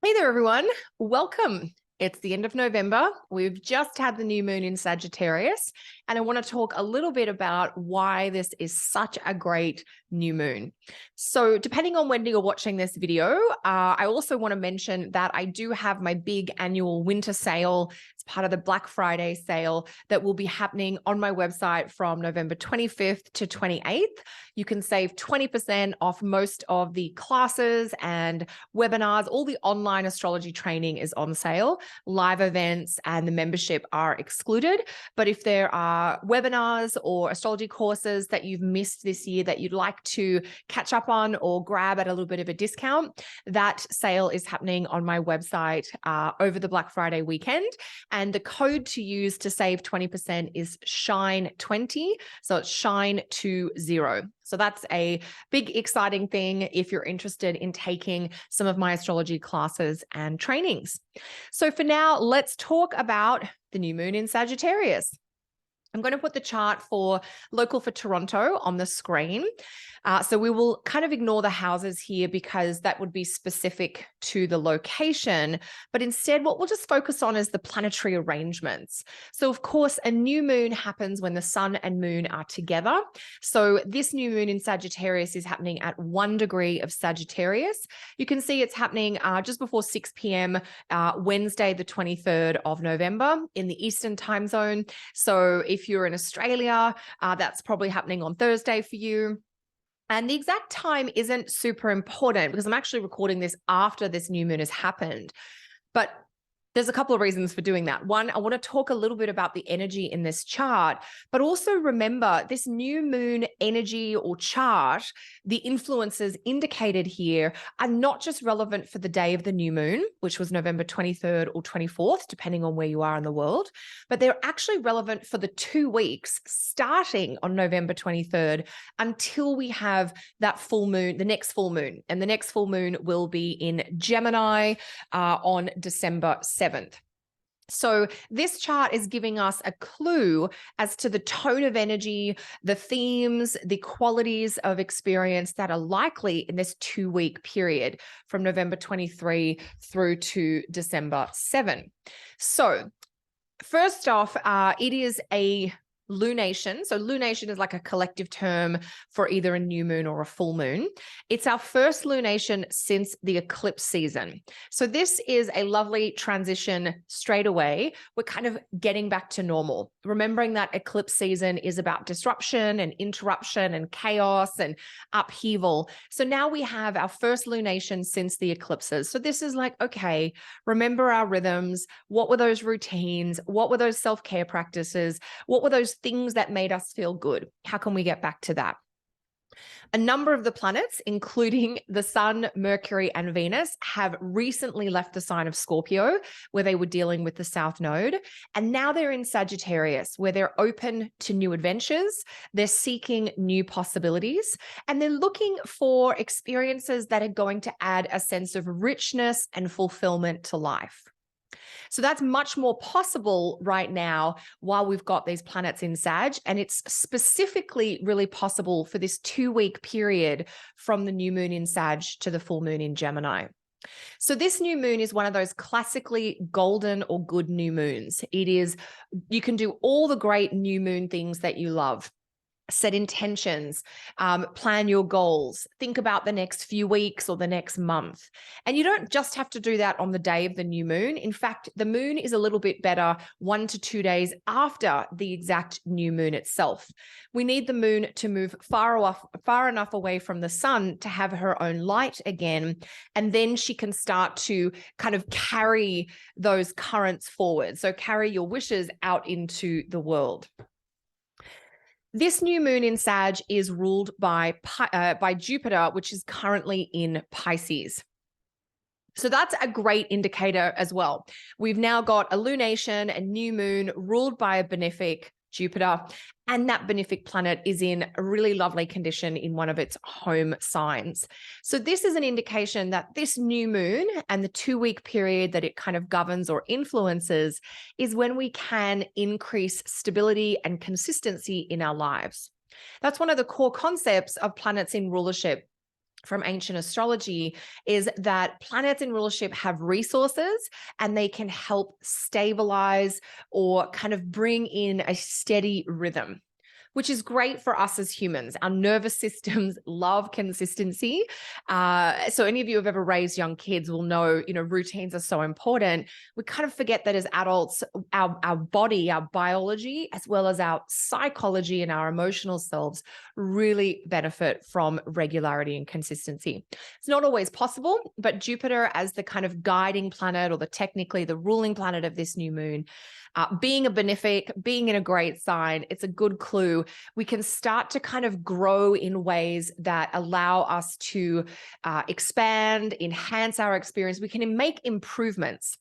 Hey there, everyone. Welcome. It's the end of November. We've just had the new moon in Sagittarius, and I want to talk a little bit about why this is such a great new moon. So depending on when you're watching this video, I also want to mention that I do have my big annual winter sale. It's part of the Black Friday sale that will be happening on my website from November 25th to 28th. You can save 20% off most of the classes and webinars. All the online astrology training is on sale. Live events and the membership are excluded. But if there are webinars or astrology courses that you've missed this year that you'd like to catch up on or grab at a little bit of a discount, that sale is happening on my website over the Black Friday weekend. And the code to use to save 20% is SHINE20. So it's SHINE20. So that's a big, exciting thing if you're interested in taking some of my astrology classes and trainings. So for now, let's talk about the new moon in Sagittarius. I'm going to put the chart for local for Toronto on the screen. So we will kind of ignore the houses here because that would be specific to the location. But instead, what we'll just focus on is the planetary arrangements. So of course, a new moon happens when the sun and moon are together. So this new moon in Sagittarius is happening at 1 degree of Sagittarius. You can see it's happening just before 6 p.m. Wednesday, the 23rd of November in the Eastern time zone. So if you're in Australia, that's probably happening on Thursday for you. And the exact time isn't super important because I'm actually recording this after this new moon has happened. But there's a couple of reasons for doing that. One, I want to talk a little bit about the energy in this chart, but also remember this new moon energy or chart, the influences indicated here are not just relevant for the day of the new moon, which was November 23rd or 24th, depending on where you are in the world, but they're actually relevant for the 2 weeks starting on November 23rd until we have that full moon, the next full moon. And the next full moon will be in Gemini on December 7th. So this chart is giving us a clue as to the tone of energy, the themes, the qualities of experience that are likely in this 2-week period from November 23 through to December 7. So first off, it is a lunation. So lunation is like a collective term for either a new moon or a full moon. It's our first lunation since the eclipse season. So this is a lovely transition straight away. We're kind of getting back to normal. Remembering that eclipse season is about disruption and interruption and chaos and upheaval. So now we have our first lunation since the eclipses. So this is like, okay, remember our rhythms. What were those routines? What were those self-care practices? What were those things that made us feel good? How can we get back to that? A number of the planets, including the Sun, Mercury, and Venus, have recently left the sign of Scorpio, where they were dealing with the South Node. And now they're in Sagittarius, where they're open to new adventures. They're seeking new possibilities, and they're looking for experiences that are going to add a sense of richness and fulfillment to life. So that's much more possible right now while we've got these planets in Sag. And it's specifically really possible for this 2-week period from the new moon in Sag to the full moon in Gemini. So this new moon is one of those classically golden or good new moons. It is, you can do all the great new moon things that you love. Set intentions, plan your goals, think about the next few weeks or the next month. And you don't just have to do that on the day of the new moon. In fact, the moon is a little bit better 1 to 2 days after the exact new moon itself. We need the moon to move far enough away from the sun to have her own light again. And then she can start to kind of carry those currents forward. So carry your wishes out into the world. This new moon in Sag is ruled by Jupiter, which is currently in Pisces. So that's a great indicator as well. We've now got a lunation, a new moon ruled by a benefic Jupiter, and that benefic planet is in a really lovely condition in one of its home signs. So this is an indication that this new moon and the 2-week period that it kind of governs or influences is when we can increase stability and consistency in our lives. That's one of the core concepts of planets in rulership from ancient astrology is that planets in rulership have resources and they can help stabilize or kind of bring in a steady rhythm, which is great for us as humans. Our nervous systems love consistency. So any of you who have ever raised young kids will know, routines are so important. We kind of forget that as adults, our body, our biology, as well as our psychology and our emotional selves really benefit from regularity and consistency. It's not always possible, but Jupiter as the kind of guiding planet, or technically the ruling planet of this new moon, being a benefic, being in a great sign, it's a good clue. We can start to kind of grow in ways that allow us to expand, enhance our experience. We can make improvements.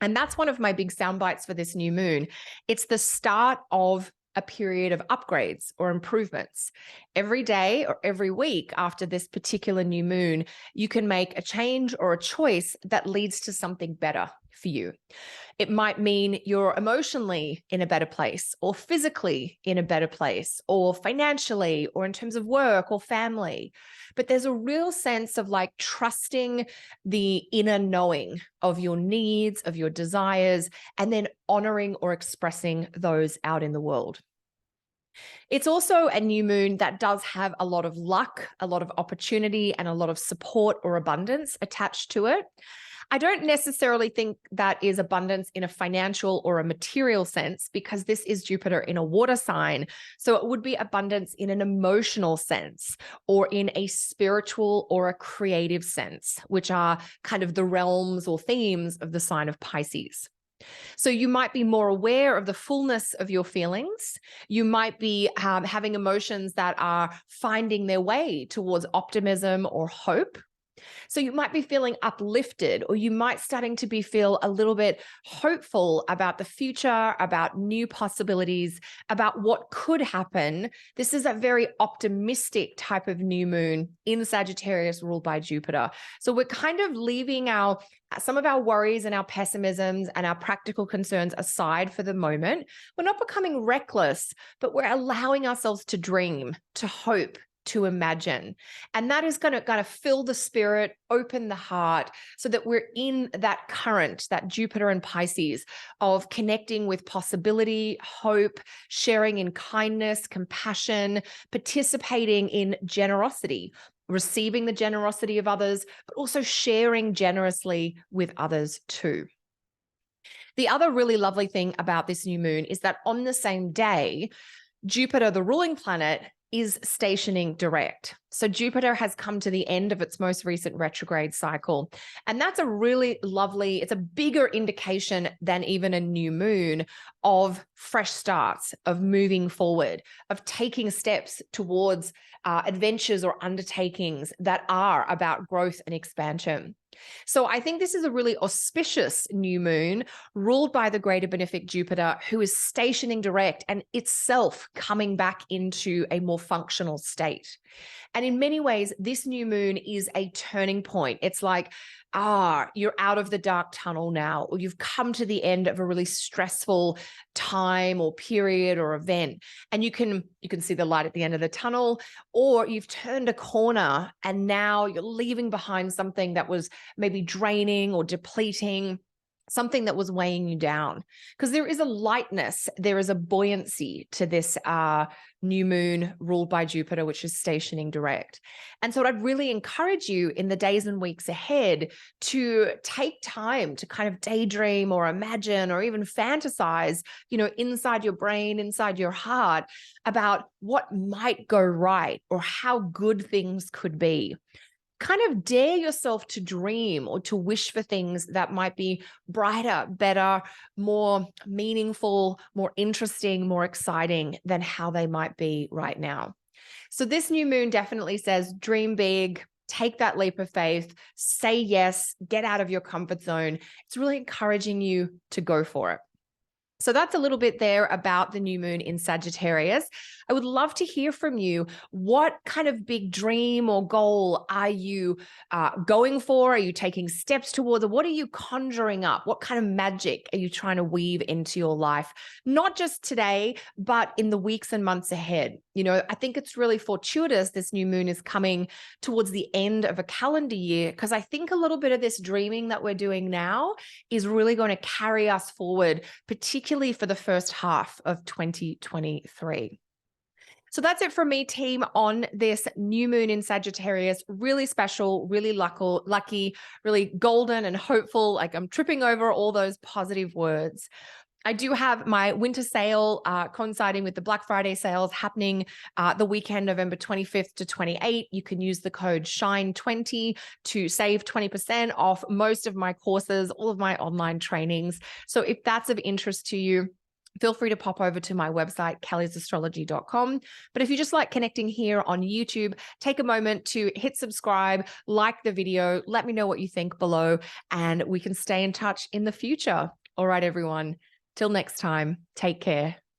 And that's one of my big sound bites for this new moon. It's the start of a period of upgrades or improvements. Every day or every week after this particular new moon, you can make a change or a choice that leads to something better for you. It might mean you're emotionally in a better place, or physically in a better place, or financially, or in terms of work or family. But there's a real sense of like trusting the inner knowing of your needs, of your desires, and then honoring or expressing those out in the world. It's also a new moon that does have a lot of luck, a lot of opportunity, and a lot of support or abundance attached to it. I don't necessarily think that is abundance in a financial or a material sense, because this is Jupiter in a water sign. So it would be abundance in an emotional sense, or in a spiritual or a creative sense, which are kind of the realms or themes of the sign of Pisces. So you might be more aware of the fullness of your feelings. You might be having emotions that are finding their way towards optimism or hope. So you might be feeling uplifted, or you might feel a little bit hopeful about the future, about new possibilities, about what could happen. This is a very optimistic type of new moon in Sagittarius ruled by Jupiter. So we're kind of leaving some of our worries and our pessimisms and our practical concerns aside for the moment. We're not becoming reckless, but we're allowing ourselves to dream, to hope, to imagine. And that is going to fill the spirit, open the heart, so that we're in that current, that Jupiter and Pisces, of connecting with possibility, hope, sharing in kindness, compassion, participating in generosity, receiving the generosity of others, but also sharing generously with others too. The other really lovely thing about this new moon is that on the same day, Jupiter, the ruling planet, is stationing direct. So Jupiter has come to the end of its most recent retrograde cycle. And that's a really lovely, it's a bigger indication than even a new moon of fresh starts, of moving forward, of taking steps towards adventures or undertakings that are about growth and expansion. So I think this is a really auspicious new moon ruled by the greater benefic Jupiter, who is stationing direct and itself coming back into a more functional state. And in many ways, this new moon is a turning point. It's like, you're out of the dark tunnel now, or you've come to the end of a really stressful time or period or event, and you can see the light at the end of the tunnel, or you've turned a corner and now you're leaving behind something that was maybe draining or depleting, something that was weighing you down. Because there is a lightness, there is a buoyancy to this new moon ruled by Jupiter, which is stationing direct. And so I'd really encourage you in the days and weeks ahead to take time to kind of daydream or imagine or even fantasize, inside your brain, inside your heart, about what might go right or how good things could be. Kind of dare yourself to dream or to wish for things that might be brighter, better, more meaningful, more interesting, more exciting than how they might be right now. So this new moon definitely says dream big, take that leap of faith, say yes, get out of your comfort zone. It's really encouraging you to go for it. So that's a little bit there about the new moon in Sagittarius. I would love to hear from you. What kind of big dream or goal are you going for? Are you taking steps towards, or what are you conjuring up? What kind of magic are you trying to weave into your life? Not just today, but in the weeks and months ahead. You know, I think it's really fortuitous this new moon is coming towards the end of a calendar year, because I think a little bit of this dreaming that we're doing now is really going to carry us forward, particularly for the first half of 2023. So that's it from me, team, on this new moon in Sagittarius. Really special, really lucky, really golden and hopeful. Like, I'm tripping over all those positive words. I do have my winter sale coinciding with the Black Friday sales happening the weekend, November 25th to 28th. You can use the code SHINE20 to save 20% off most of my courses, all of my online trainings. So if that's of interest to you, feel free to pop over to my website, kellysastrology.com. But if you just like connecting here on YouTube, take a moment to hit subscribe, like the video, let me know what you think below, and we can stay in touch in the future. All right, everyone. Till next time, take care.